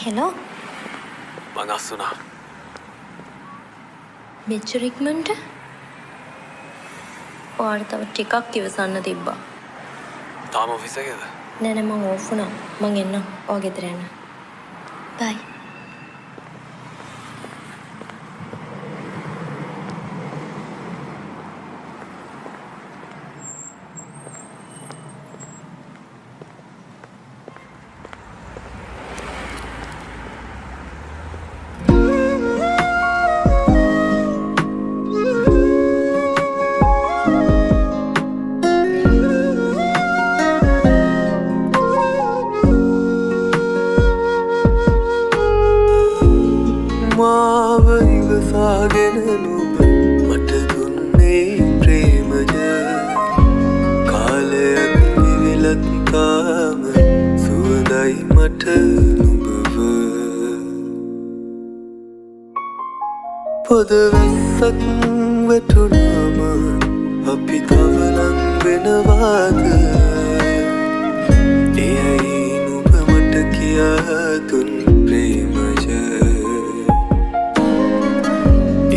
Hello මං අස්සුනා මෙච්චර ඉක්මනට ඔයාලට තව ටිකක් ඉවසන්න තිබ්බා. තාම ඔෆිස් එකේද? නෑ නෑ මං ඕෆ් වුණා. මං එන්නම්. ඔයා ගෙදර යන්න. බයි. පොදවැස්සක් වැටුනාම අපි තව ලං වෙනවාද? එයයි නුඹ මට කියා දුන් ප්‍රේමජ.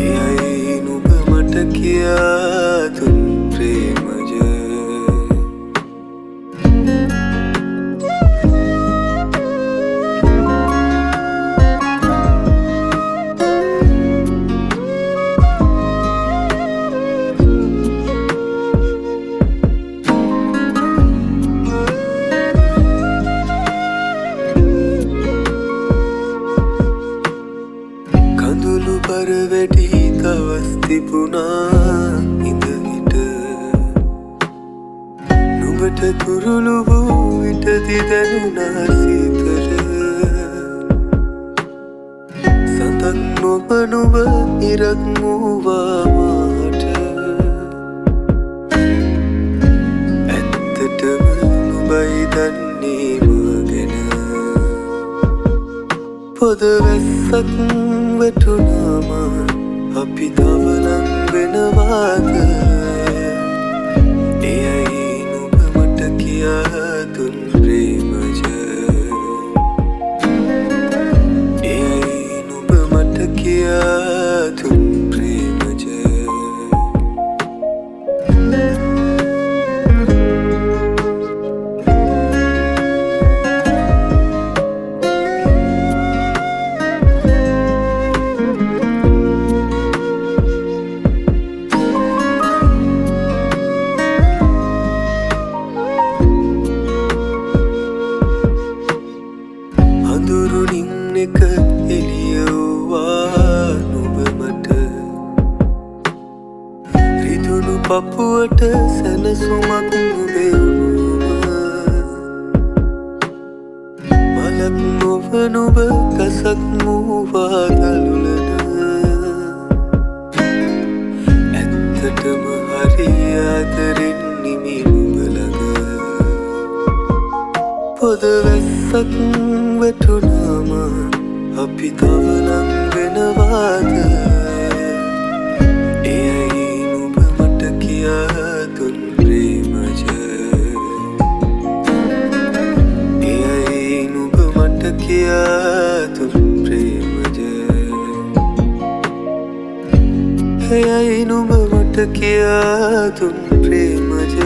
එයයි නුඹ මට කියා දුන් ප්‍රේමජ. වැඩි දවස් තිබුණා ඉඳහිට නුඹට කුරුළු වූ විටදි දැනුණා සීතල සඳක් නොබ නුඹ ඉරක් වූවා මාට ඇත්තටම නුඹයි දන්නේ මා ගැන පොදවැස්සක් වැටුනාම අපි තව ලං වෙනවාද? එයයි නුඹ මට කියා දුන් ප්‍රේමජ. එයයි නුඹ මට කියා දුන් ප්‍රේමජ. අඳුරුනින් එක එළියවුවා නුඹ මට රිදුණු පපුවට සැනසුමක් නුඹෙව්වා මලක් නොව නුඹ ගසක් මූවා දළුලන ඇත්තටම හරි ආදරෙන් නිමි නුඹ ළඟ පොදවැස්සක් වැටුනාම අපි තව ලං වෙනවාද? එයයි නුඹ මට කියා දුන් ප්‍රේමජ. එයයි නුඹ මට කියා දුන් ප්‍රේමජ. එයයි නුඹ මට කියා දුන් ප්‍රේමජ.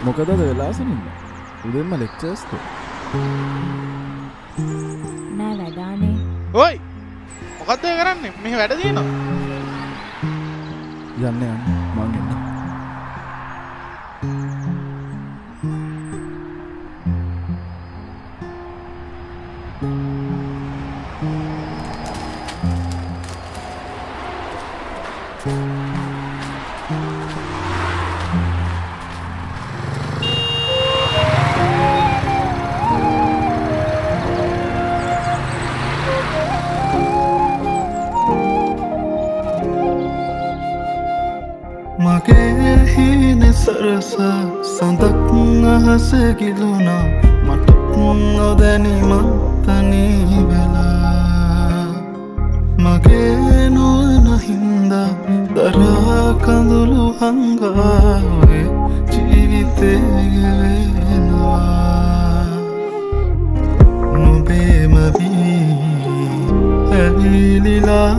මොකදද වෙලාසනින්ද උදෙන්ම ලෙක්චර්ස්ද නෑ වැඩානේ ඔයි මොකද්ද ඒ කරන්නේ? මෙහි වැඩ තියෙනවා. යන්න මං එන්න. මගේ හීන සරස සඳක් අහස ගිලුණා මට නොදැනීමක් තනී වෙලා මගේ නොවන හින්දා දරා කඳුළු හංගාවේ ජීවිතේ ගෙවෙනවා නුඹේම වී ඇවිලිලා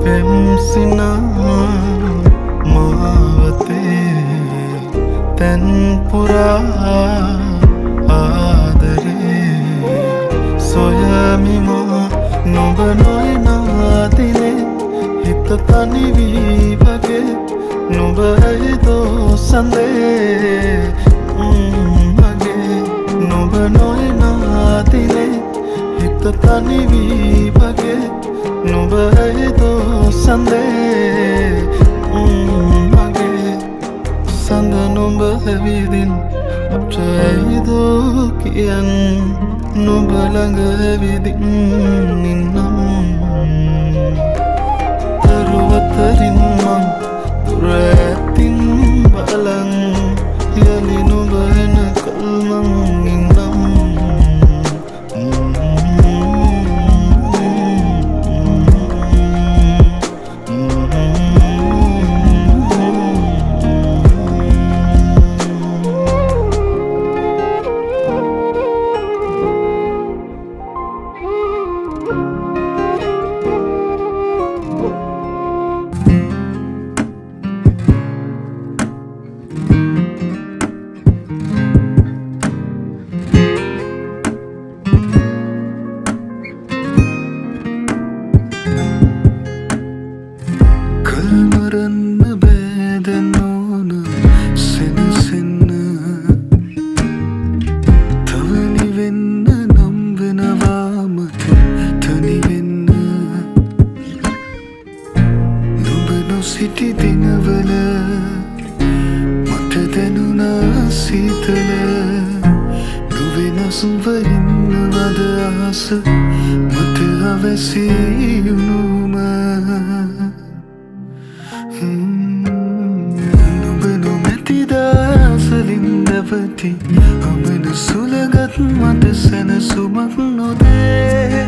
පෙම්සිනා මාවතේ තැන්පුරා ආදරේ සොයමිමා නොබ නොයනාතිනේ හිත තනිවී වගේ නොබ ඇයිදෝ සඳේ මගේ නොබ නොයනාතිනේ හිත තනිවී වගේ නොබ ඇයිදෝ සඳේ මගේ සඳ නොබ ඇවිදින් අපට ඇයිදෝ කියන් නොබ ළඟ ඇවිදින් නින්නම් දරුවතරින් මං දුර ඇතින් බලන් යලි නොබ එන කල්මං ඉන්නම් සිටි දිනවල මට දැනුණා සීතල නොවෙනස්ව ඉන්නවද අහස මට අවැසියුණුම නුඹ නොමැති දාසලින් දැවති අමන සුළගත් මට සැනසුමක් නොදේ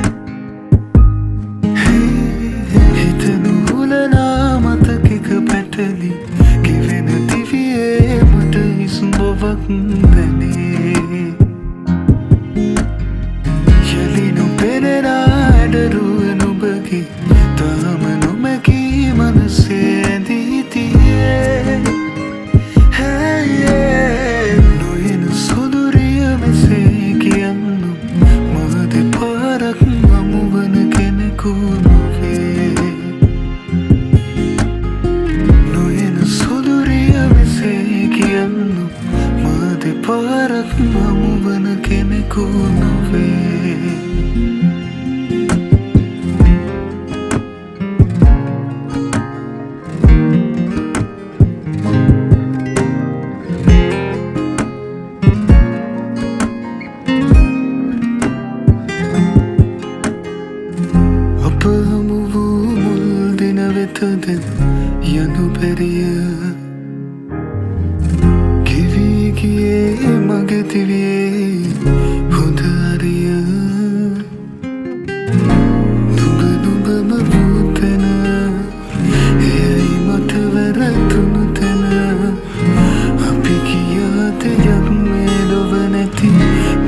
පැටලි කිවෙන දිවියේ මට හිස්බොවක් දැනේ යලි නොපෙනෙන අඩරුව නුඹගේ තාම නොමැකී මනසේ ඇඳී තියේ නොයන සොදුරිය මෙසේ කියන්නු මා දෙපාරක් හමුවන කෙනෙකු නොවේ පාරක් හමුවන කෙනෙකු නොවේ අප හමු වූ මුල් දින වෙතද යනු බැරිය මගේ දිවියේ හොඳ අරිය නුඹ නුඹම වූ තැන එයයි මට වැරදුණු තැන අපි කියාද යක් මේ ලොව නැති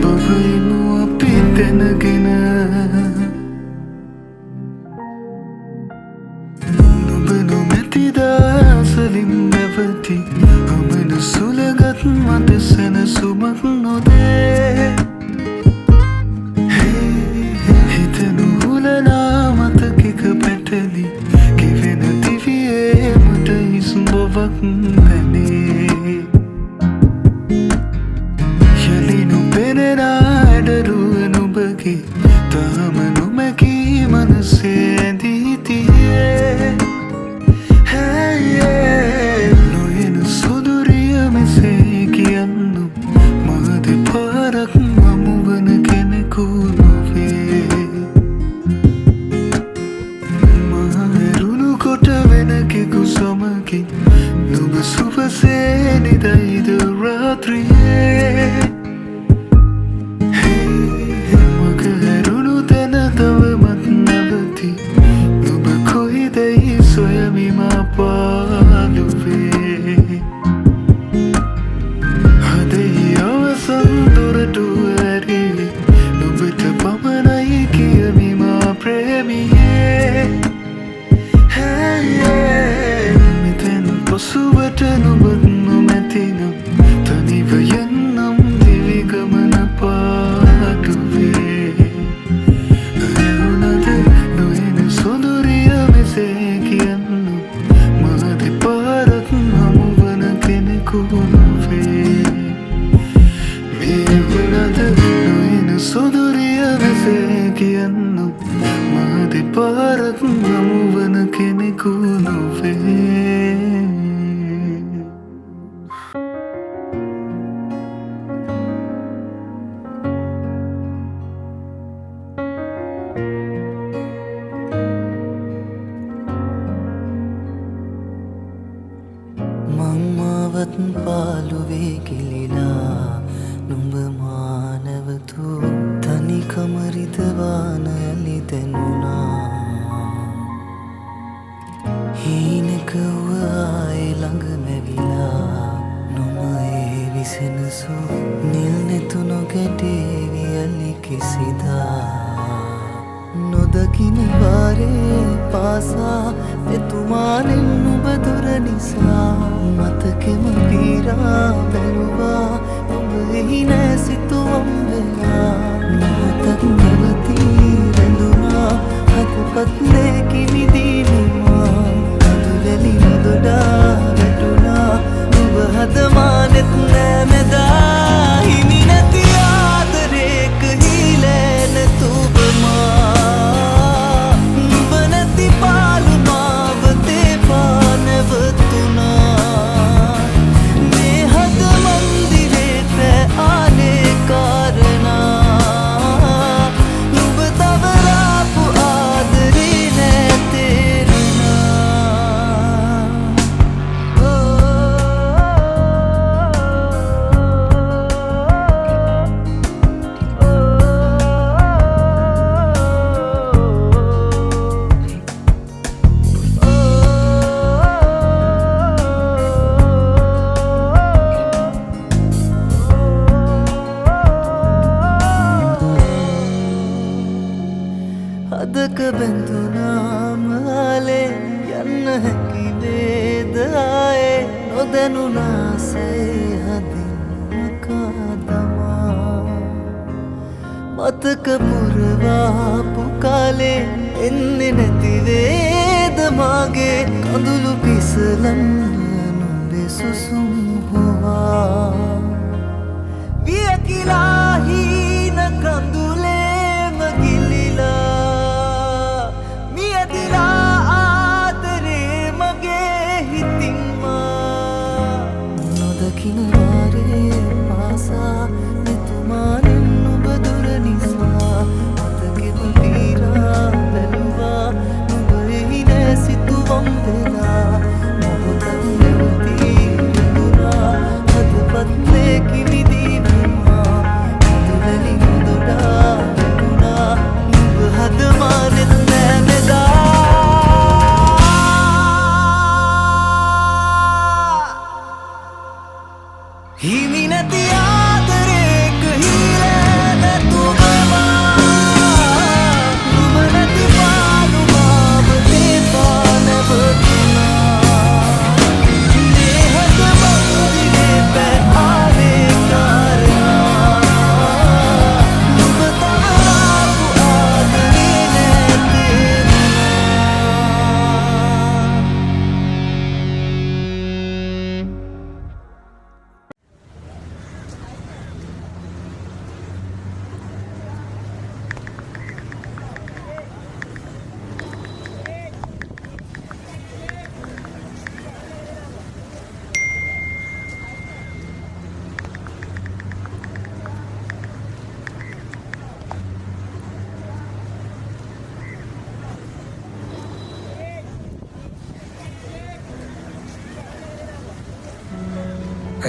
බවයිමු අපි දැනගෙන නුඹ නොමැති දාසලින් නැවති අමන සුළගත් මට සැනසුමක් නොදේ වගේ තාම නොමැකී මනසේ ඇඳී තියේ නොයන සොදුරිය මෙසේ කියන්නු මා දෙපාරක් හමුවන කෙනෙකු නොවේ මා ඇරුණු කොට වෙනකෙකු සමගින් නුඹ සුවසේ නිදයිද රාත්‍රියේ මග ඇරුණු තැන තවමත් නැවති නුඹ කොයිදැයි සොයමි මා පාළුවේ හදෙහි අවසන් දොරටු ඇරී නුඹට පමණයි කියමි මා ප්‍රේමියේ මෙතැන් පසුවට නුඹත් නොමැතිනම් තනිව යන්නම් දිවිගමන පාටුවේ ඇවුනද නොයන සොඳුරිය මෙසේ කියන්නු මා දෙපාරක් හමුවන කෙනෙකු නොවේ මේ වුණද නොයන සොඳුරිය මෙසේ කියන්නු මා දෙපාරක් හමුවන කෙනෙකු නොවේ මංමාවත් පාළුවේ කිලිලා නුඹ මානවතු තනිකමරිතවාන ඇලි දැනුණා හීනකව ආයේ ළඟ මැවිලා නොම ඒ විසෙනසු නිල් නෙතු නොගැටේවි ඇලි කිසිදා නොදකින වාරේ පාසා එතුමානෙන් නුඹ දුර නිසා මතකෙම පීරා බැලුවා ඔබ එහි නෑ සිතුවම් වෙලා මොහොතක් නැවතී රැඳුනා හදපත් ලේකිමිදීනිමා කඳුවැලි නොදොඩා වැටුණා ඔබ හදමානෙත් නෑ මෙදා හිමි නැති ආදරේක හීලෑ නැතුවමා අදක බැඳුනාම ආලේ යන්න හැකි වේදායේ නොදැනුනාසේ හදින් මකා දමා මතක පුරවාපු කාලේ එන්නේ නැති වේද මාගේ කඳුළු පිසලන්න නුඹේ සුසුම් හොවා වියකිලා හීන කඳුලේ මගිලිලා නොදකින වාරේ පාසා එතුමානෙන් නුඹ දුර නිසා මතකෙම පීරා බැලුවා නුඹ එහි නෑ සිතුවම් වෙලා මොහොතක් නැවතී රැඳුනා හදපත් ලේකිමිදීමා කඳුවැලි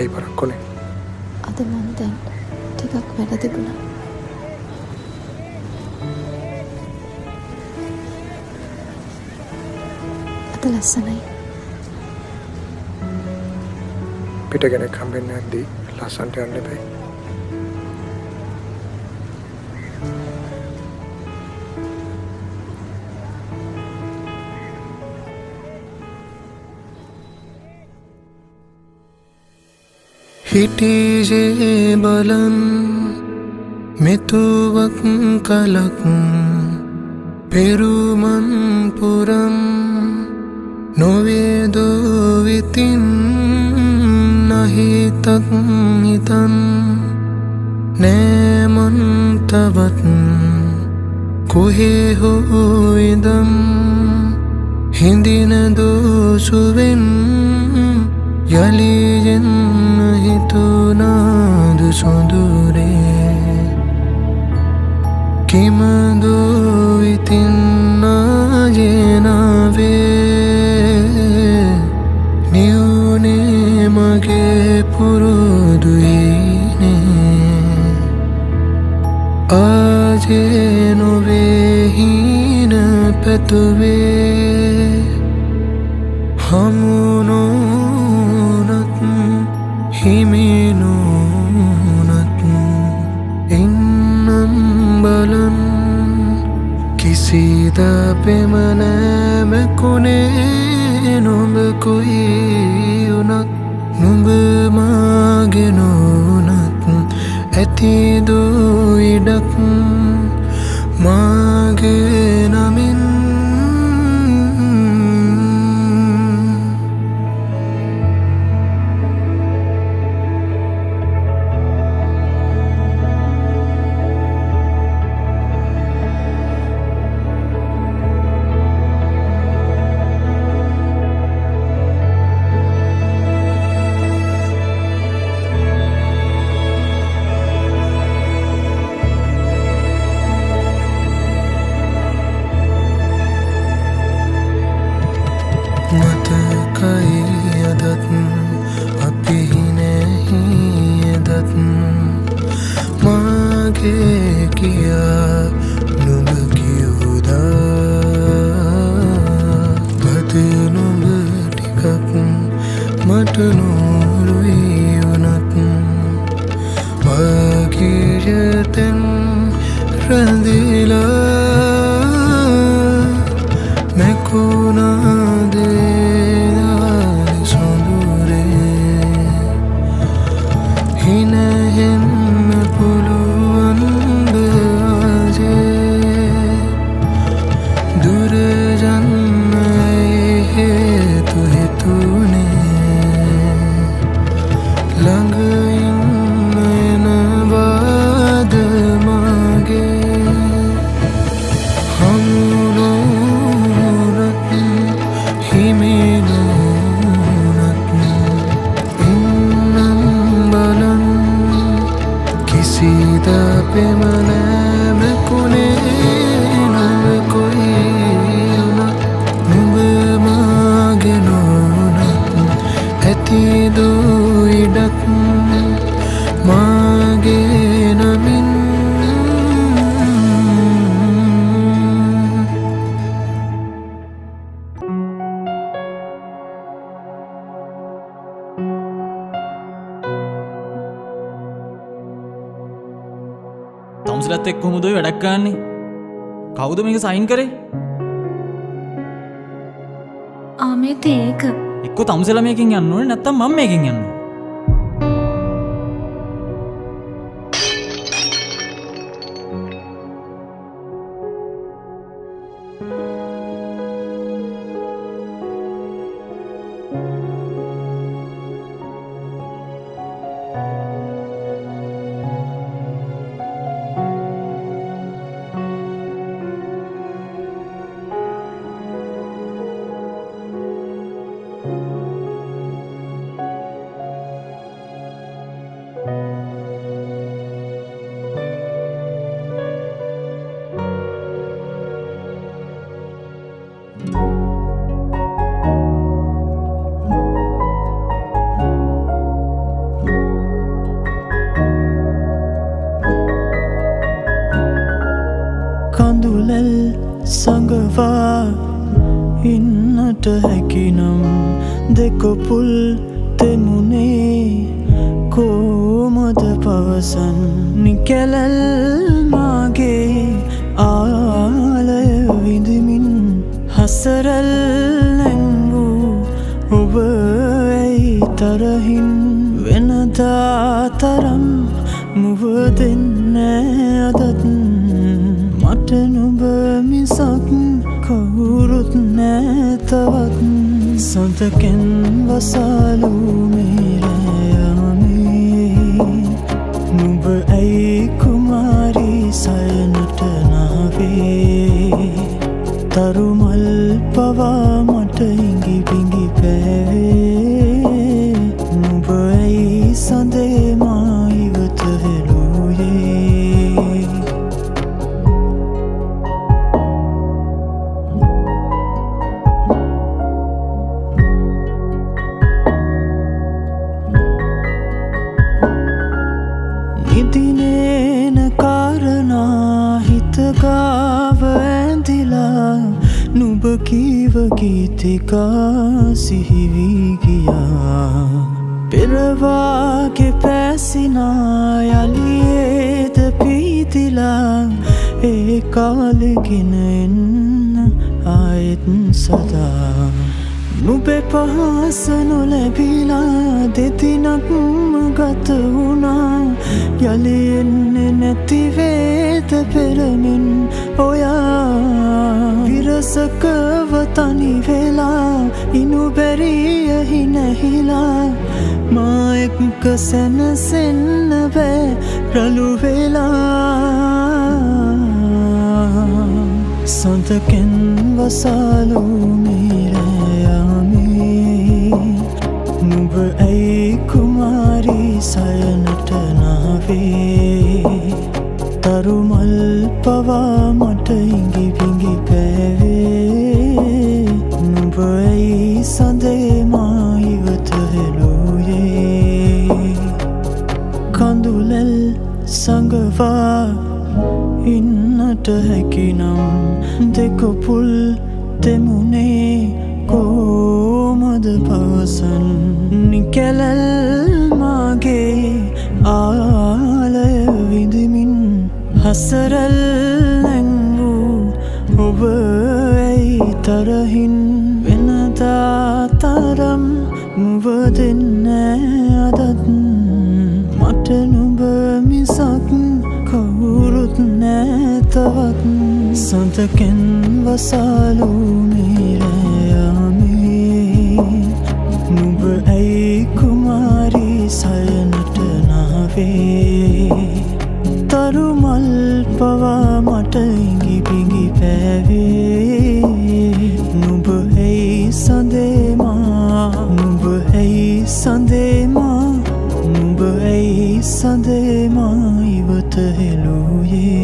ඇයි පරක්කොනේ? අද මම දැන් ටිකක් වැඩ තිබුණා. අද ලස්සනයි. පිට කෙනෙක් හම්බෙන්නේ නැද්දී ලස්සන්ට යන්න එපයි. හිටියේ බලන් මෙතුවක් කලක් පෙරුමන් පුරම් නොවේදෝ විතින් නහිතක් හිතන් නෑමන් තවත් කොහේ හෝ ඉදම් හිඳින දෝසුවෙන් යලියෙන් හිතුනාද සොඳුරේ කිමදෝ ඉතින් නාජනාවේ නිවුනේ මගේ පුරුදුයිනේ ආජේ නොවේ හින පැතුවේ හමුනෝනත් හිමිනෝනත් ඉන්නම් බලන් කිසිද පෙමනෑමකුණේ නොඹ කොයි වුනත් නුඹ මාගේ නොනත් ඇතිදෝ ඉඩක් මාගේ නමින් තමුසලත් එක්ක කොහොමද ඔය වැඩක් ගන්නෙ? කවුද මේක සයින් කරේ? ආමේත් ඒක. එක්ක තමුසලා මේකෙන් යන්න ඕනේ නැත්නම් මම මේකෙන් යන්න ඕනේ. කඳුලල් සඟවා ඉන්නට හැකිනම් දෙකොපුල් තෙමුණේ කොමද පවසන් නිකැලල් මාගේ ආලය විඳමින් හසරල් නැංවූ ඔබ ඇයි තරහින් වෙනදා තරම් මුව දෙන්න අදත් මට නුඹ මිසක් කවුරුත් නෑ තවත් සොඳකෙන් වසාලු මිරයාමේ නුඹ ඇයි කුමාරී සයනට නාවේ තරුමල් පවා මට ඉඟි බිඟි පැවේ නුඹ ඇයි සඳේ මා ඉවත හෙළුයේ නිදිනේන කාරණා හිතගාව ඇඳිලා නුඹ කීව ගීතිකා සිහිවී ගියා පෙරවාගේ පැසිනා යලියේද පීතිලා ඒ කාලෙගෙන එන්න ආයෙත් සදා නුඹේ පහස නොලැබිලා දෙතිනක්ම ගත වුණා යලි එන්නේ නැතිවේද පෙරමින් ඔයා විරසකව තනි වෙලා ඉනු බැරියහි නැහිලා මා එක්ක සැනසෙන්න බෑ රළු වෙලා සොඳකෙන් වසාලු මිරයාමේ නුඹ ඇයි කුමාරී සයනට නාවේ තරුමල් පවා මට ඉඟි බිඟි පැවේ නුඹ ඇයි සඳේ මා ඉවත හෙළුයේ කඳුලල් සඟවා ඉන්නට හැකිනම් දෙකොපුල් තෙමුණේ කොමද පවසන් නිකැලල් මාගේ ආලය විඳමින් හසරල් නැංවූ ඔබ ඇයි තරහින් වෙනදා තරම් මුව දෙන්න අදත් මට නුඹ මිසක් කවුරුත් නෑ තවත් සොඳකෙන් වසාලු මිරයාමේ නුඹ ඇයි කුමාරී සයනට නාවේ තරුමල් පවා මට ඉඟි බිඟි පැවේ නුඹ ඇයි සඳේ මා නුඹ ඇයි සඳේ මා නුඹ ඇයි සඳේ මා ඉවත හෙළුයේ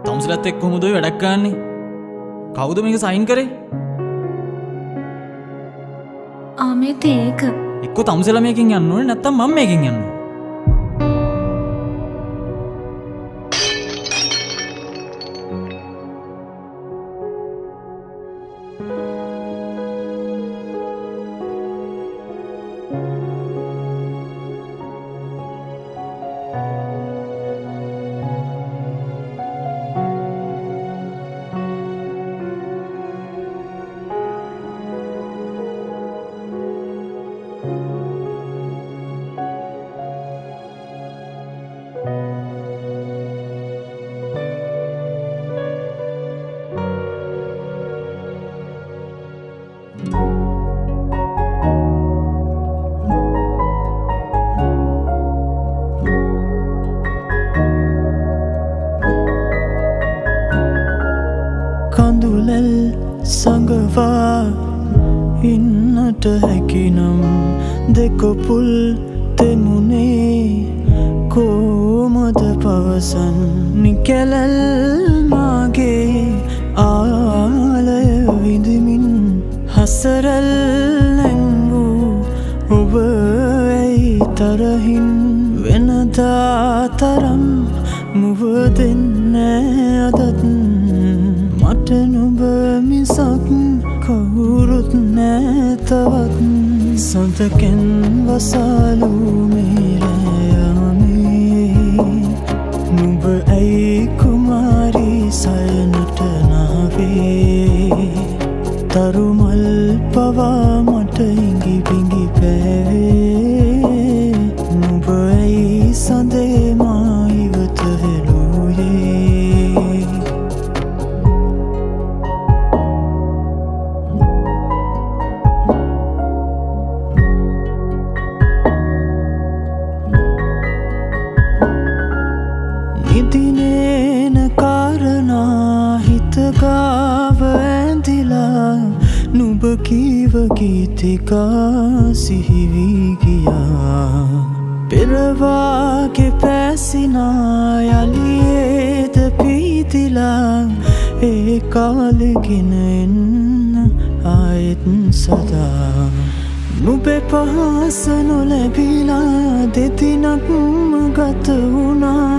තමුසලත් එක්ක කොහොමද ඔය වැඩක් ගන්නෙ? කවුද මේක සයින් කරේ? ආමේත් ඒක එක්ක තමුසලා මේකෙන් යන්න ඕනේ නැත්නම් මම මේකෙන් යන්න ඕනේ. කඳුලල් සඟවා ඉන්නට හැකිනම් දෙකොපුල් තෙමුණේ කොමද පවසන් නිකැලල් මාගේ මාගේ ආලය විඳමින් හසරල් නැංවූ ඔබ ඇයි තරහින් වෙනදා තරම් මුව දෙන්න අදත් මට නුඹ මිසක් කවුරුත් නෑ තවත් සොඳකෙන් වසාලු මේරයාමේ නුඹ ඇයි කුමාරී සයනට නාවේ තරුමල් පවා මට ඉඟි බිඟි පැවේ නුඹ ඇයි සඳේ මා ඉවත හෙළුවේ නිදිනේන කාරණා හිතගාව ඇඳිලා නුඹ කීව ගීතිකා සිහිවී ගියා පෙරවාගේ පැසිනා යලියේද පීතිලා ඒ කාලෙගෙන එන්න ආයෙත් සදා නුඹේ පහස නොලැබිලා දෙතිනක්ම ගත වුණා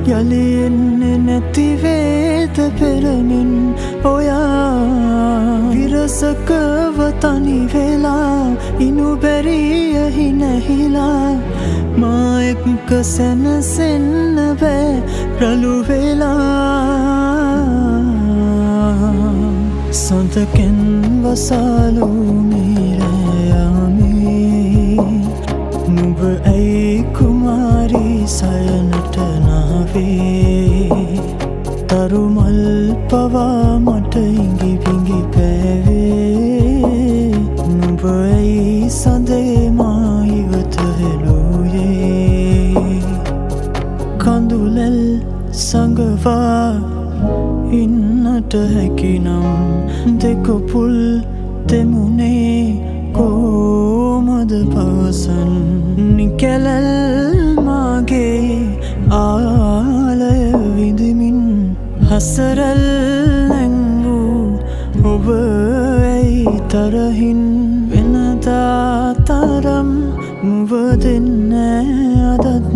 යලි එන්නේ නැතිවේද පෙරමින් ඔයා විරසකව තනි වෙලා ඉනු බැරියහි නැහිලා මා එක්ක සැනසෙන්න බෑ රළු වෙලා සොඳකෙන් වසාලු මේරයාමේ නුඹ ඇයි කුමාරී සයනට නාවේ තරුමල් පවා මට ඉඟි බිඟි පැවේ නුඹ ඇයි සඳේ මා ඉවත හෙළුවේ කඳුලැල් සඟවා ඉන්නට හැකිනම් දෙකොපුල් දෙමුණේ කෝමද පවසන් නිකැලල් මාගේ ආලය විඳමින් හසරල් නැංවූ ඔබ ඇයි තරහින් වෙනදා තරම් මුව දෙන්න අදත්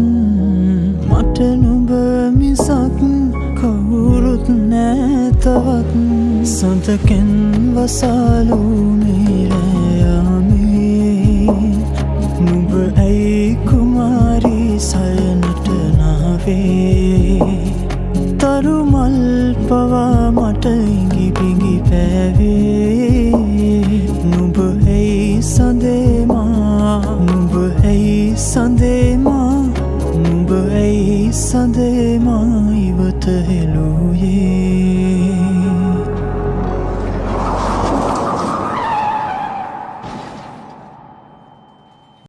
මට නුඹ මිසක් කවුරුත් නෑ තවත් සොඳකෙන් වසාලු මේරයාමේ නුඹ ඇයි කුමාරී සයනට නාවේ තරුමල් පවා මට ඉඟි බිඟි පැවේ නුඹ ඇයි සඳේ මා නුඹ ඇයි සඳේ මා නුඹ ඇයි සඳේ මා ඉවත